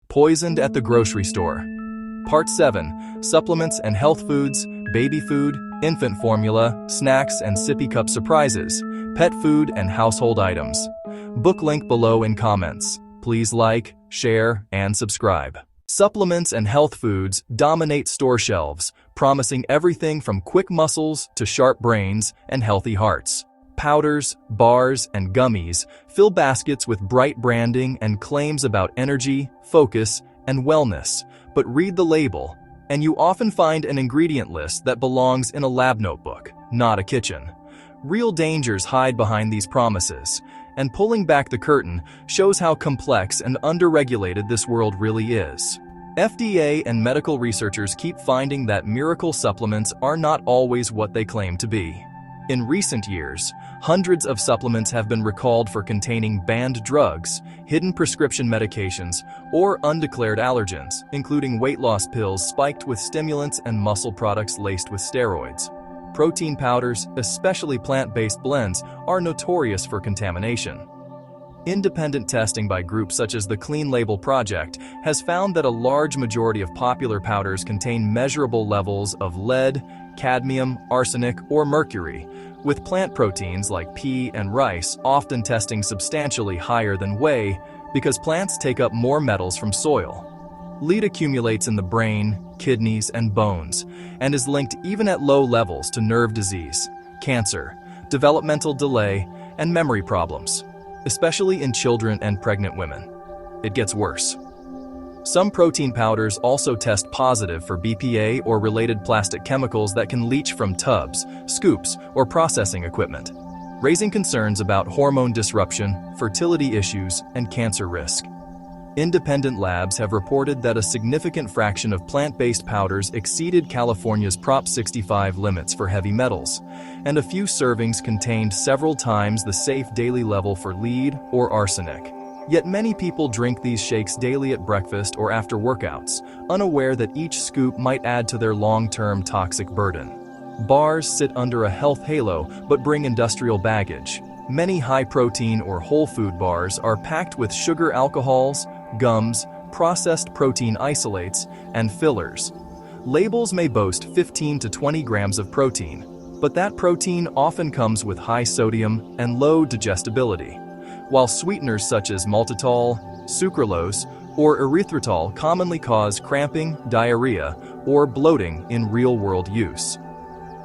Poisoned at the grocery store. Part 7. Supplements and health foods, baby food, infant formula, snacks and sippy cup surprises, pet food and household items. Book link below in comments. Please like, share, and subscribe. Supplements and health foods dominate store shelves, promising everything from quick muscles to sharp brains and healthy hearts. Powders, bars, and gummies fill baskets with bright branding and claims about energy, focus, and wellness. But read the label, and you often find an ingredient list that belongs in a lab notebook, not a kitchen. Real dangers hide behind these promises, and pulling back the curtain shows how complex and underregulated this world really is. FDA and medical researchers keep finding that miracle supplements are not always what they claim to be. In recent years, hundreds of supplements have been recalled for containing banned drugs, hidden prescription medications, or undeclared allergens, including weight loss pills spiked with stimulants and muscle products laced with steroids. Protein powders, especially plant-based blends, are notorious for contamination. Independent testing by groups such as the Clean Label Project has found that a large majority of popular powders contain measurable levels of lead, cadmium, arsenic, or mercury, with plant proteins like pea and rice often testing substantially higher than whey because plants take up more metals from soil. Lead accumulates in the brain, kidneys, and bones, and is linked even at low levels to nerve disease, cancer, developmental delay, and memory problems, especially in children and pregnant women. It gets worse. Some protein powders also test positive for BPA or related plastic chemicals that can leach from tubs, scoops, or processing equipment, raising concerns about hormone disruption, fertility issues, and cancer risk. Independent labs have reported that a significant fraction of plant-based powders exceeded California's Prop 65 limits for heavy metals, and a few servings contained several times the safe daily level for lead or arsenic. Yet many people drink these shakes daily at breakfast or after workouts, unaware that each scoop might add to their long-term toxic burden. Bars sit under a health halo but bring industrial baggage. Many high-protein or whole food bars are packed with sugar alcohols, gums, processed protein isolates, and fillers. Labels may boast 15 to 20 grams of protein, but that protein often comes with high sodium and low digestibility, while sweeteners such as maltitol, sucralose, or erythritol commonly cause cramping, diarrhea, or bloating in real-world use.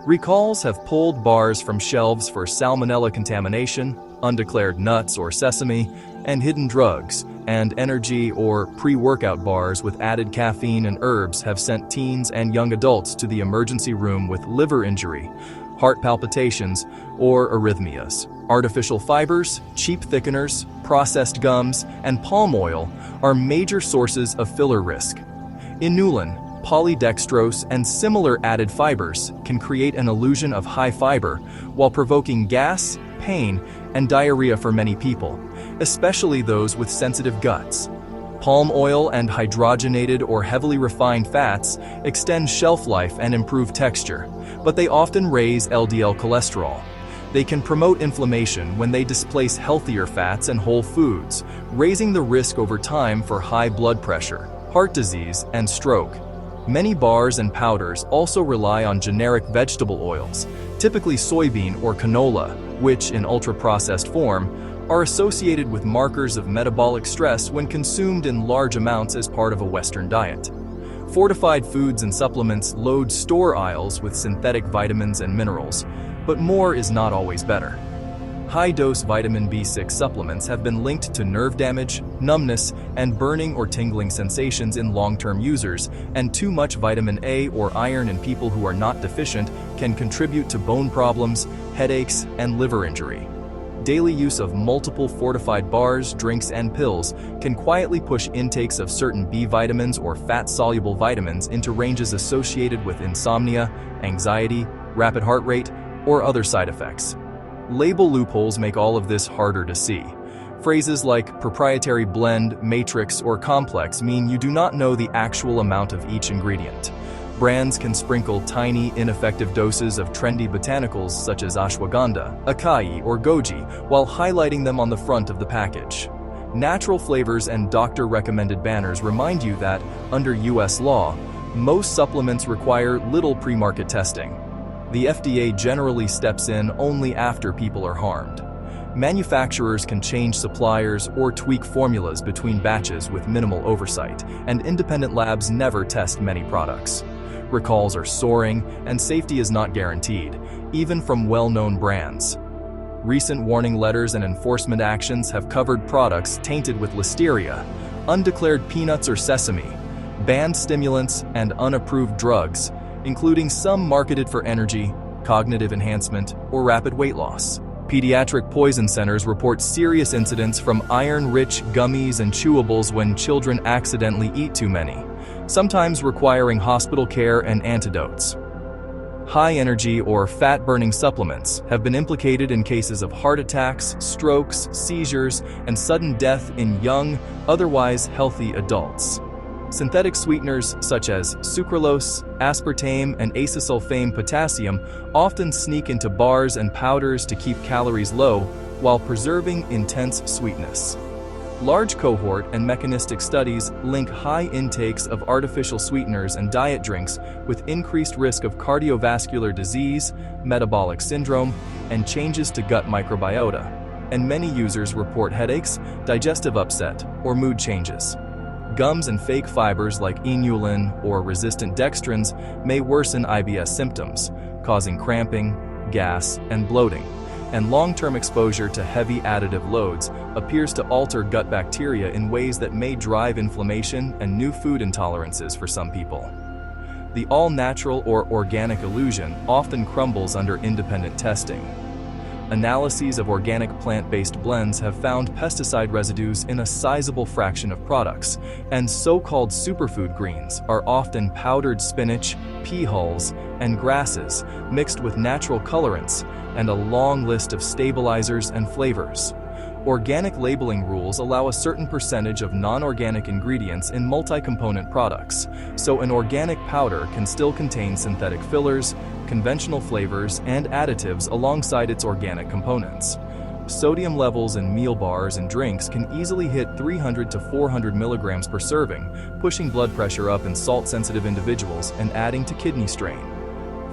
Recalls have pulled bars from shelves for salmonella contamination, undeclared nuts or sesame, and hidden drugs, and energy or pre-workout bars with added caffeine and herbs have sent teens and young adults to the emergency room with liver injury, heart palpitations, or arrhythmias. Artificial fibers, cheap thickeners, processed gums, and palm oil are major sources of filler risk. Inulin, polydextrose, and similar added fibers can create an illusion of high fiber while provoking gas, pain, and diarrhea for many people, especially those with sensitive guts. Palm oil and hydrogenated or heavily refined fats extend shelf life and improve texture, but they often raise LDL cholesterol. They can promote inflammation when they displace healthier fats and whole foods, raising the risk over time for high blood pressure, heart disease, and stroke. Many bars and powders also rely on generic vegetable oils, typically soybean or canola, which, in ultra-processed form, are associated with markers of metabolic stress when consumed in large amounts as part of a Western diet. Fortified foods and supplements load store aisles with synthetic vitamins and minerals, but more is not always better. High-dose vitamin B6 supplements have been linked to nerve damage, numbness, and burning or tingling sensations in long-term users, and too much vitamin A or iron in people who are not deficient can contribute to bone problems, headaches, and liver injury. Daily use of multiple fortified bars, drinks, and pills can quietly push intakes of certain B vitamins or fat-soluble vitamins into ranges associated with insomnia, anxiety, rapid heart rate, or other side effects. Label loopholes make all of this harder to see. Phrases like proprietary blend, matrix, or complex mean you do not know the actual amount of each ingredient. Brands can sprinkle tiny, ineffective doses of trendy botanicals such as ashwagandha, acai, or goji while highlighting them on the front of the package. Natural flavors and doctor-recommended banners remind you that, under U.S. law, most supplements require little pre-market testing. The FDA generally steps in only after people are harmed. Manufacturers can change suppliers or tweak formulas between batches with minimal oversight, and independent labs never test many products. Recalls are soaring, and safety is not guaranteed, even from well-known brands. Recent warning letters and enforcement actions have covered products tainted with listeria, undeclared peanuts or sesame, banned stimulants, and unapproved drugs, including some marketed for energy, cognitive enhancement, or rapid weight loss. Pediatric poison centers report serious incidents from iron-rich gummies and chewables when children accidentally eat too many, sometimes requiring hospital care and antidotes. High-energy or fat-burning supplements have been implicated in cases of heart attacks, strokes, seizures, and sudden death in young, otherwise healthy adults. Synthetic sweeteners such as sucralose, aspartame, and acesulfame potassium often sneak into bars and powders to keep calories low while preserving intense sweetness. Large cohort and mechanistic studies link high intakes of artificial sweeteners and diet drinks with increased risk of cardiovascular disease, metabolic syndrome, and changes to gut microbiota, and many users report headaches, digestive upset, or mood changes. Gums and fake fibers like inulin or resistant dextrins may worsen IBS symptoms, causing cramping, gas, and bloating. And long-term exposure to heavy additive loads appears to alter gut bacteria in ways that may drive inflammation and new food intolerances for some people. The all-natural or organic illusion often crumbles under independent testing. Analyses of organic plant-based blends have found pesticide residues in a sizable fraction of products, and so-called superfood greens are often powdered spinach, pea hulls, and grasses mixed with natural colorants and a long list of stabilizers and flavors. Organic labeling rules allow a certain percentage of non-organic ingredients in multi-component products, so an organic powder can still contain synthetic fillers, conventional flavors, and additives alongside its organic components. Sodium levels in meal bars and drinks can easily hit 300 to 400 milligrams per serving, pushing blood pressure up in salt-sensitive individuals and adding to kidney strain.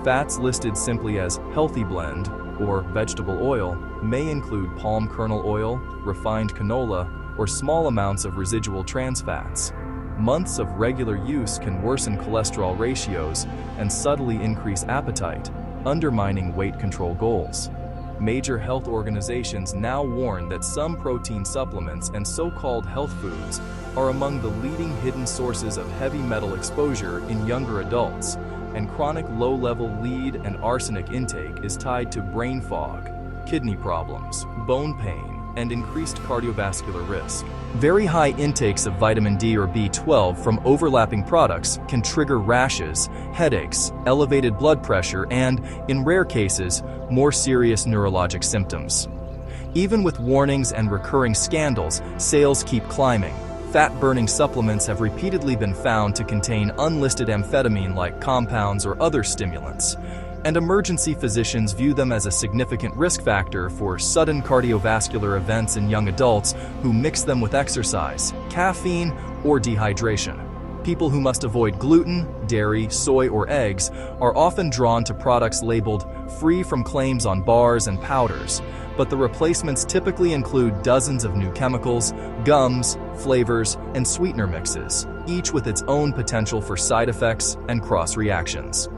Fats listed simply as healthy blend or vegetable oil may include palm kernel oil, refined canola, or small amounts of residual trans fats. Months of regular use can worsen cholesterol ratios and subtly increase appetite, undermining weight control goals. Major health organizations now warn that some protein supplements and so-called health foods are among the leading hidden sources of heavy metal exposure in younger adults, and chronic low-level lead and arsenic intake is tied to brain fog, kidney problems, bone pain, and increased cardiovascular risk. Very high intakes of vitamin D or B12 from overlapping products can trigger rashes, headaches, elevated blood pressure, and, in rare cases, more serious neurologic symptoms. Even with warnings and recurring scandals, sales keep climbing. Fat-burning supplements have repeatedly been found to contain unlisted amphetamine-like compounds or other stimulants, and emergency physicians view them as a significant risk factor for sudden cardiovascular events in young adults who mix them with exercise, caffeine, or dehydration. People who must avoid gluten, dairy, soy, or eggs are often drawn to products labeled free from claims on bars and powders, but the replacements typically include dozens of new chemicals, gums, flavors, and sweetener mixes, each with its own potential for side effects and cross-reactions.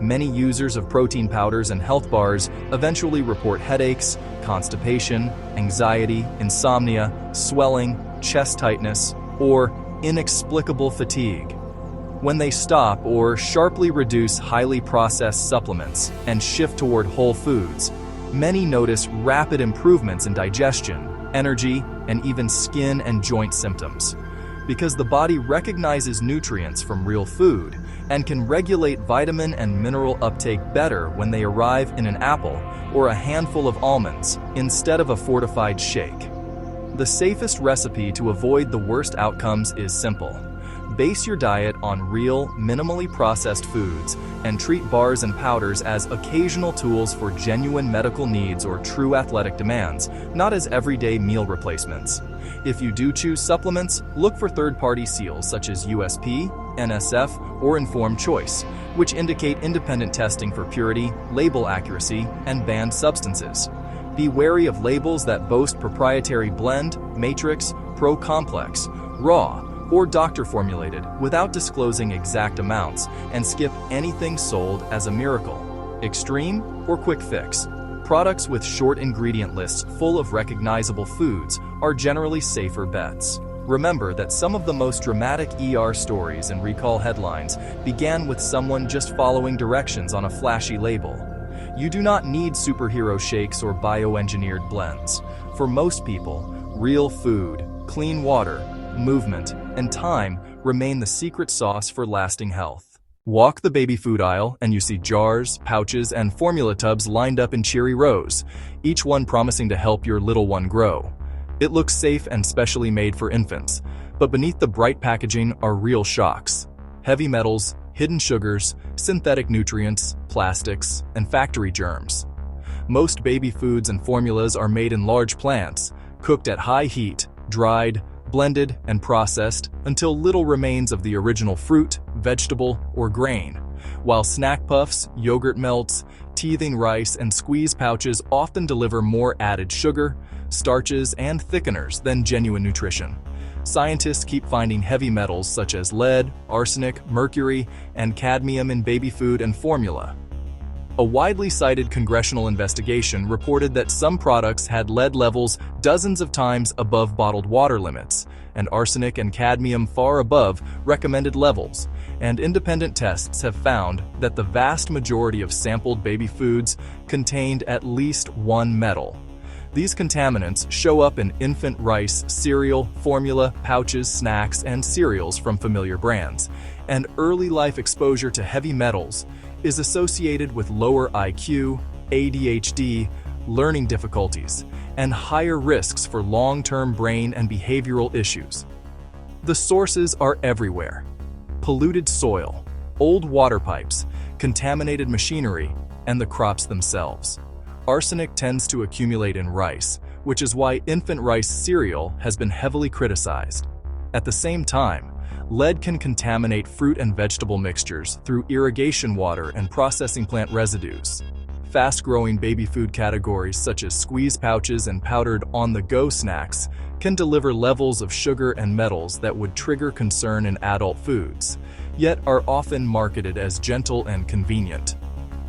Many users of protein powders and health bars eventually report headaches, constipation, anxiety, insomnia, swelling, chest tightness, or inexplicable fatigue. When they stop or sharply reduce highly processed supplements and shift toward whole foods, many notice rapid improvements in digestion, energy, and even skin and joint symptoms. Because the body recognizes nutrients from real food and can regulate vitamin and mineral uptake better when they arrive in an apple or a handful of almonds instead of a fortified shake. The safest recipe to avoid the worst outcomes is simple. Base your diet on real, minimally processed foods, and treat bars and powders as occasional tools for genuine medical needs or true athletic demands, not as everyday meal replacements. If you do choose supplements, look for third-party seals such as USP, NSF, or Informed Choice, which indicate independent testing for purity, label accuracy, and banned substances. Be wary of labels that boast proprietary blend, matrix, pro-complex, raw, or doctor-formulated without disclosing exact amounts, and skip anything sold as a miracle, extreme, or quick fix. Products with short ingredient lists full of recognizable foods are generally safer bets. Remember that some of the most dramatic ER stories and recall headlines began with someone just following directions on a flashy label. You do not need superhero shakes or bioengineered blends. For most people, real food, clean water, movement, and time remain the secret sauce for lasting health. Walk the baby food aisle and you see jars, pouches, and formula tubs lined up in cheery rows, each one promising to help your little one grow. It looks safe and specially made for infants, but beneath the bright packaging are real shocks. Heavy metals, hidden sugars, synthetic nutrients, plastics, and factory germs. Most baby foods and formulas are made in large plants, cooked at high heat, dried, blended, and processed until little remains of the original fruit, vegetable, or grain, while snack puffs, yogurt melts, teething rice, and squeeze pouches often deliver more added sugar, starches, and thickeners than genuine nutrition. Scientists keep finding heavy metals such as lead, arsenic, mercury, and cadmium in baby food and formula. A widely cited congressional investigation reported that some products had lead levels dozens of times above bottled water limits, and arsenic and cadmium far above recommended levels, and independent tests have found that the vast majority of sampled baby foods contained at least one metal. These contaminants show up in infant rice, cereal, formula, pouches, snacks, and cereals from familiar brands, and early life exposure to heavy metals is associated with lower IQ, ADHD, learning difficulties, and higher risks for long-term brain and behavioral issues. The sources are everywhere: polluted soil, old water pipes, contaminated machinery, and the crops themselves. Arsenic tends to accumulate in rice, which is why infant rice cereal has been heavily criticized. At the same time, lead can contaminate fruit and vegetable mixtures through irrigation water and processing plant residues. Fast-growing baby food categories such as squeeze pouches and powdered on-the-go snacks can deliver levels of sugar and metals that would trigger concern in adult foods, yet are often marketed as gentle and convenient.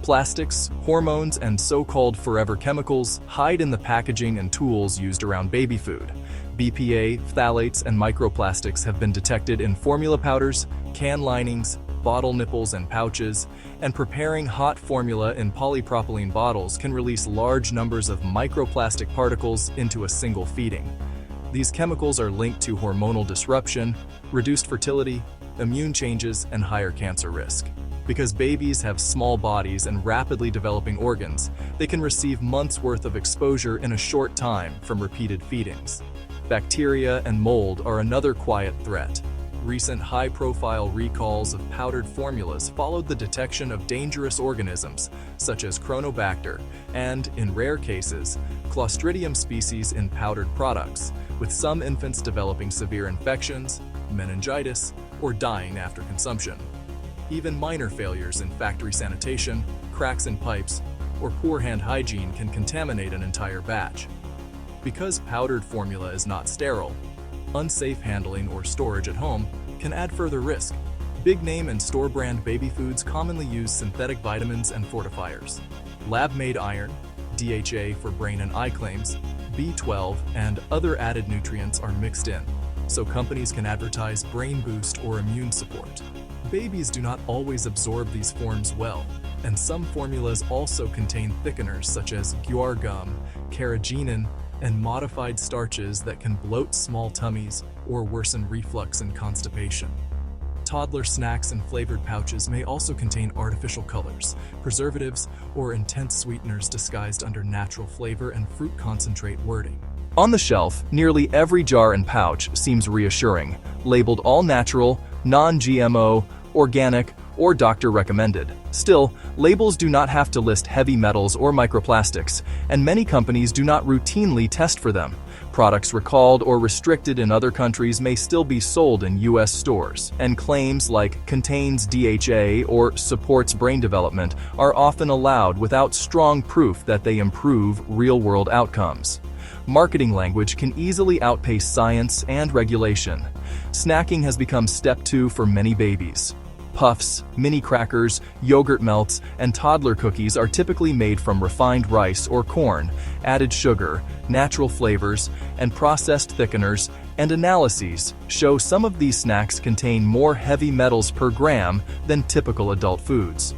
Plastics, hormones, and so-called forever chemicals hide in the packaging and tools used around baby food. BPA, phthalates, and microplastics have been detected in formula powders, can linings, bottle nipples and pouches, and preparing hot formula in polypropylene bottles can release large numbers of microplastic particles into a single feeding. These chemicals are linked to hormonal disruption, reduced fertility, immune changes, and higher cancer risk. Because babies have small bodies and rapidly developing organs, they can receive months' worth of exposure in a short time from repeated feedings. Bacteria and mold are another quiet threat. Recent high-profile recalls of powdered formulas followed the detection of dangerous organisms such as Chronobacter and, in rare cases, Clostridium species in powdered products, with some infants developing severe infections, meningitis, or dying after consumption. Even minor failures in factory sanitation, cracks in pipes, or poor hand hygiene can contaminate an entire batch. Because powdered formula is not sterile, unsafe handling or storage at home can add further risk. Big-name and store-brand baby foods commonly use synthetic vitamins and fortifiers. Lab-made iron, DHA for brain and eye claims, B12, and other added nutrients are mixed in, so companies can advertise brain boost or immune support. Babies do not always absorb these forms well, and some formulas also contain thickeners such as guar gum, carrageenan, and modified starches that can bloat small tummies or worsen reflux and constipation. Toddler snacks and flavored pouches may also contain artificial colors, preservatives, or intense sweeteners disguised under natural flavor and fruit concentrate wording. On the shelf, nearly every jar and pouch seems reassuring, labeled all natural, non-GMO, organic, or doctor recommended. Still, labels do not have to list heavy metals or microplastics, and many companies do not routinely test for them. Products recalled or restricted in other countries may still be sold in US stores, and claims like contains DHA or supports brain development are often allowed without strong proof that they improve real-world outcomes. Marketing language can easily outpace science and regulation. Snacking has become step 2 for many babies. Puffs, mini crackers, yogurt melts, and toddler cookies are typically made from refined rice or corn, added sugar, natural flavors, and processed thickeners, and analyses show some of these snacks contain more heavy metals per gram than typical adult foods.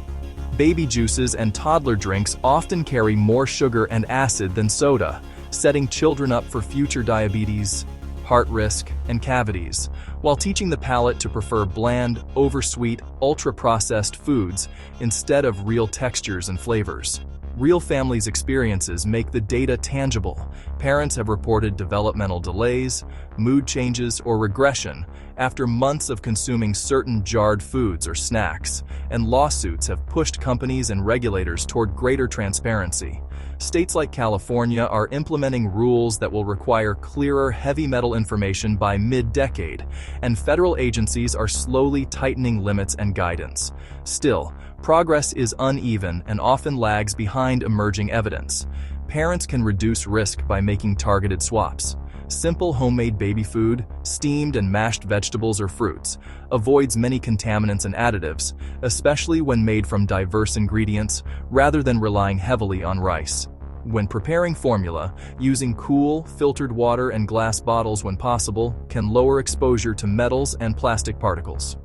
Baby juices and toddler drinks often carry more sugar and acid than soda, setting children up for future diabetes, heart risk, and cavities, while teaching the palate to prefer bland, oversweet, ultra-processed foods instead of real textures and flavors. Real families' experiences make the data tangible. Parents have reported developmental delays, mood changes, or regression after months of consuming certain jarred foods or snacks, and lawsuits have pushed companies and regulators toward greater transparency. States like California are implementing rules that will require clearer heavy metal information by mid-decade, and federal agencies are slowly tightening limits and guidance. Still, progress is uneven and often lags behind emerging evidence. Parents can reduce risk by making targeted swaps. Simple homemade baby food, steamed and mashed vegetables or fruits, avoids many contaminants and additives, especially when made from diverse ingredients rather than relying heavily on rice. When preparing formula, using cool, filtered water and glass bottles when possible can lower exposure to metals and plastic particles.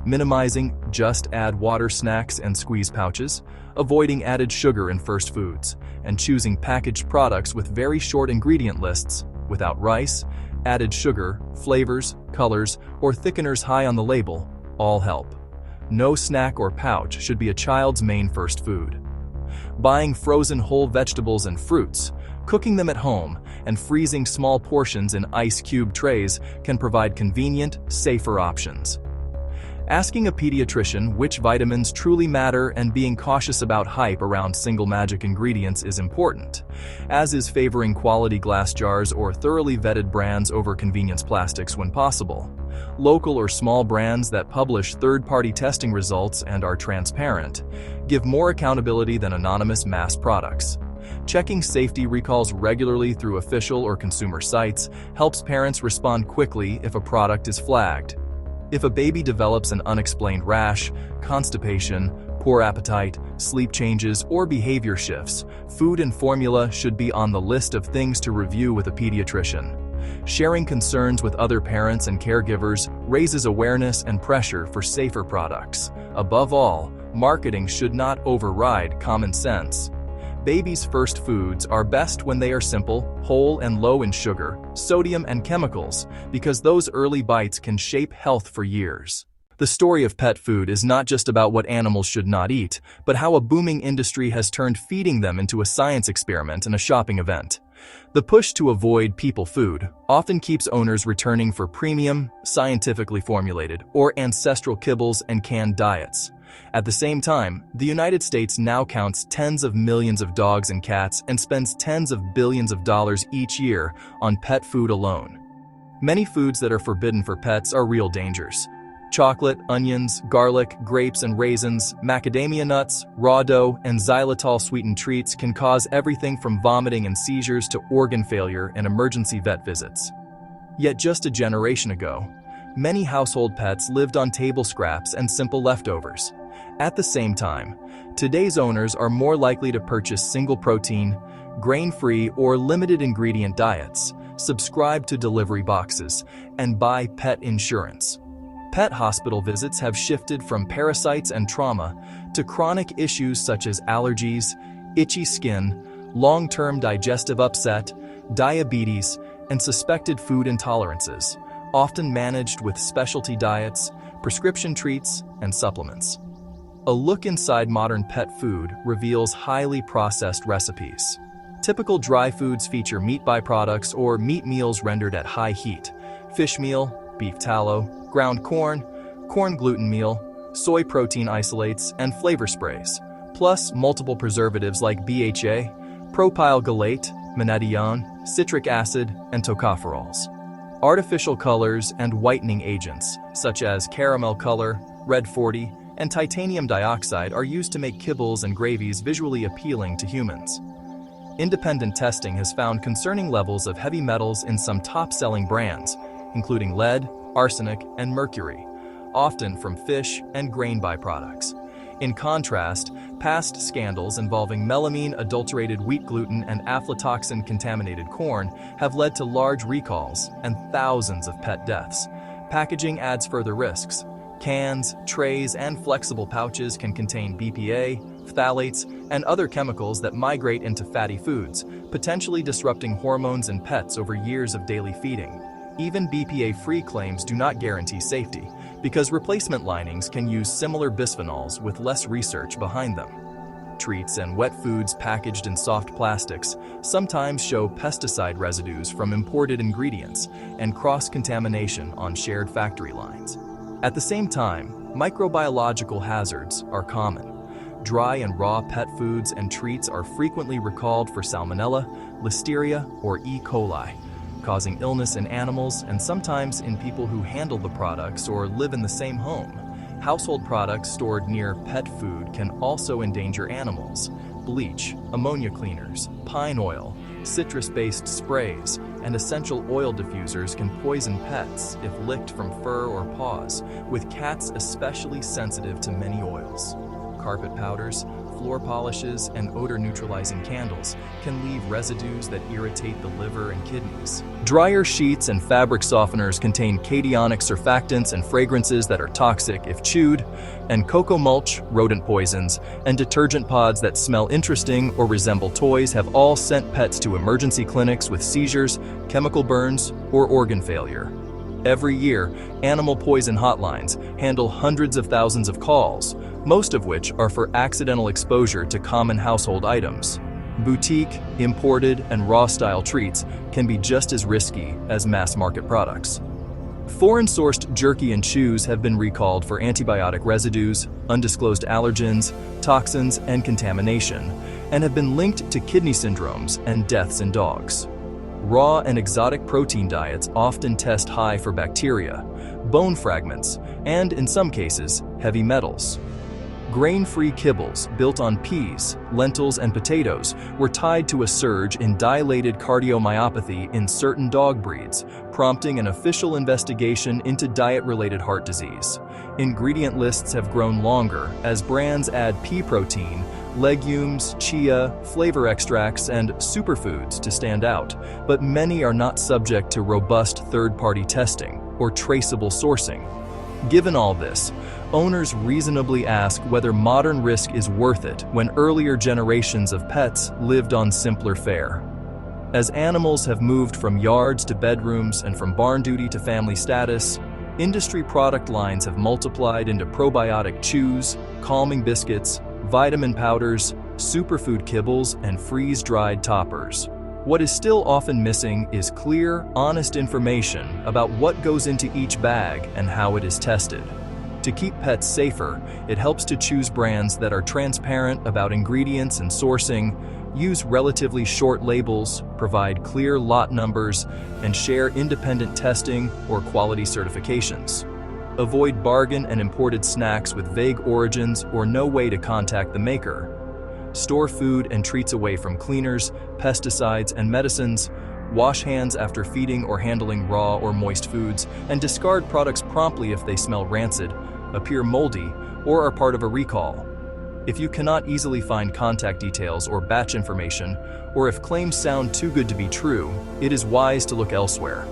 Minimizing, just add water snacks and squeeze pouches, avoiding added sugar in first foods, and choosing packaged products with very short ingredient lists, without rice, added sugar, flavors, colors, or thickeners high on the label, all help. No snack or pouch should be a child's main first food. Buying frozen whole vegetables and fruits, cooking them at home, and freezing small portions in ice cube trays can provide convenient, safer options. Asking a pediatrician which vitamins truly matter and being cautious about hype around single magic ingredients is important, as is favoring quality glass jars or thoroughly vetted brands over convenience plastics when possible. Local or small brands that publish third-party testing results and are transparent give more accountability than anonymous mass products. Checking safety recalls regularly through official or consumer sites helps parents respond quickly if a product is flagged. If a baby develops an unexplained rash, constipation, poor appetite, sleep changes, or behavior shifts, food and formula should be on the list of things to review with a pediatrician. Sharing concerns with other parents and caregivers raises awareness and pressure for safer products. Above all, marketing should not override common sense. Babies' first foods are best when they are simple, whole, and low in sugar, sodium, and chemicals, because those early bites can shape health for years. The story of pet food is not just about what animals should not eat, but how a booming industry has turned feeding them into a science experiment and a shopping event. The push to avoid people food often keeps owners returning for premium, scientifically formulated, or ancestral kibbles and canned diets. At the same time, the United States now counts tens of millions of dogs and cats and spends tens of billions of dollars each year on pet food alone. Many foods that are forbidden for pets are real dangers. Chocolate, onions, garlic, grapes and raisins, macadamia nuts, raw dough, and xylitol-sweetened treats can cause everything from vomiting and seizures to organ failure and emergency vet visits. Yet just a generation ago, many household pets lived on table scraps and simple leftovers. At the same time, today's owners are more likely to purchase single-protein, grain-free, or limited-ingredient diets, subscribe to delivery boxes, and buy pet insurance. Pet hospital visits have shifted from parasites and trauma to chronic issues such as allergies, itchy skin, long-term digestive upset, diabetes, and suspected food intolerances, often managed with specialty diets, prescription treats, and supplements. A look inside modern pet food reveals highly processed recipes. Typical dry foods feature meat byproducts or meat meals rendered at high heat, fish meal, beef tallow, ground corn, corn gluten meal, soy protein isolates, and flavor sprays, plus multiple preservatives like BHA, propylglycate, menadione, citric acid, and tocopherols. Artificial colors and whitening agents, such as caramel color, red 40, and titanium dioxide are used to make kibbles and gravies visually appealing to humans. Independent testing has found concerning levels of heavy metals in some top-selling brands, including lead, arsenic, and mercury, often from fish and grain byproducts. In contrast, past scandals involving melamine, adulterated wheat gluten, and aflatoxin-contaminated corn have led to large recalls and thousands of pet deaths. Packaging adds further risks. Cans, trays, and flexible pouches can contain BPA, phthalates, and other chemicals that migrate into fatty foods, potentially disrupting hormones in pets over years of daily feeding. Even BPA-free claims do not guarantee safety, because replacement linings can use similar bisphenols with less research behind them. Treats and wet foods packaged in soft plastics sometimes show pesticide residues from imported ingredients and cross-contamination on shared factory lines. At the same time, microbiological hazards are common. Dry and raw pet foods and treats are frequently recalled for salmonella, listeria, or E. coli, causing illness in animals and sometimes in people who handle the products or live in the same home. Household products stored near pet food can also endanger animals. Bleach, ammonia cleaners, pine oil, citrus-based sprays, and essential oil diffusers can poison pets if licked from fur or paws, with cats especially sensitive to many oils. Carpet powders, floor polishes, and odor-neutralizing candles can leave residues that irritate the liver and kidneys. Dryer sheets and fabric softeners contain cationic surfactants and fragrances that are toxic if chewed, and cocoa mulch, rodent poisons, and detergent pods that smell interesting or resemble toys have all sent pets to emergency clinics with seizures, chemical burns, or organ failure. Every year, animal poison hotlines handle hundreds of thousands of calls, most of which are for accidental exposure to common household items. Boutique, imported, and raw-style treats can be just as risky as mass-market products. Foreign-sourced jerky and chews have been recalled for antibiotic residues, undisclosed allergens, toxins, and contamination, and have been linked to kidney syndromes and deaths in dogs. Raw and exotic protein diets often test high for bacteria, bone fragments, and, in some cases, heavy metals. Grain-free kibbles built on peas, lentils, and potatoes were tied to a surge in dilated cardiomyopathy in certain dog breeds, prompting an official investigation into diet-related heart disease. Ingredient lists have grown longer as brands add pea protein, legumes, chia, flavor extracts, and superfoods to stand out, but many are not subject to robust third-party testing or traceable sourcing. Given all this, owners reasonably ask whether modern risk is worth it when earlier generations of pets lived on simpler fare. As animals have moved from yards to bedrooms and from barn duty to family status, industry product lines have multiplied into probiotic chews, calming biscuits, vitamin powders, superfood kibbles, and freeze-dried toppers. What is still often missing is clear, honest information about what goes into each bag and how it is tested. To keep pets safer, it helps to choose brands that are transparent about ingredients and sourcing, use relatively short labels, provide clear lot numbers, and share independent testing or quality certifications. Avoid bargain and imported snacks with vague origins or no way to contact the maker. Store food and treats away from cleaners, pesticides, and medicines. Wash hands after feeding or handling raw or moist foods, and discard products promptly if they smell rancid, appear moldy, or are part of a recall. If you cannot easily find contact details or batch information, or if claims sound too good to be true, it is wise to look elsewhere.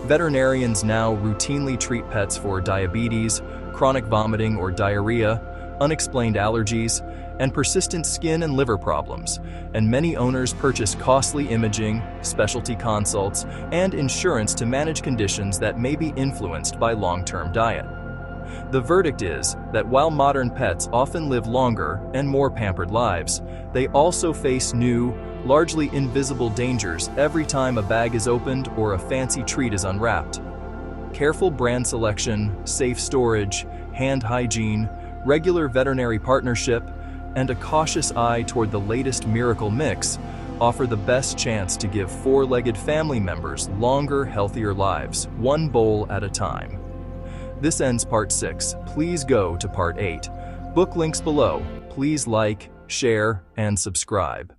Veterinarians now routinely treat pets for diabetes, chronic vomiting or diarrhea, unexplained allergies, and persistent skin and liver problems, and many owners purchase costly imaging, specialty consults, and insurance to manage conditions that may be influenced by long-term diet. The verdict is that while modern pets often live longer and more pampered lives, they also face new, largely invisible dangers every time a bag is opened or a fancy treat is unwrapped. Careful brand selection, safe storage, hand hygiene, regular veterinary partnership, and a cautious eye toward the latest miracle mix offer the best chance to give four-legged family members longer, healthier lives, one bowl at a time. This ends Part 6. Please go to Part 8. Book links below. Please like, share, and subscribe.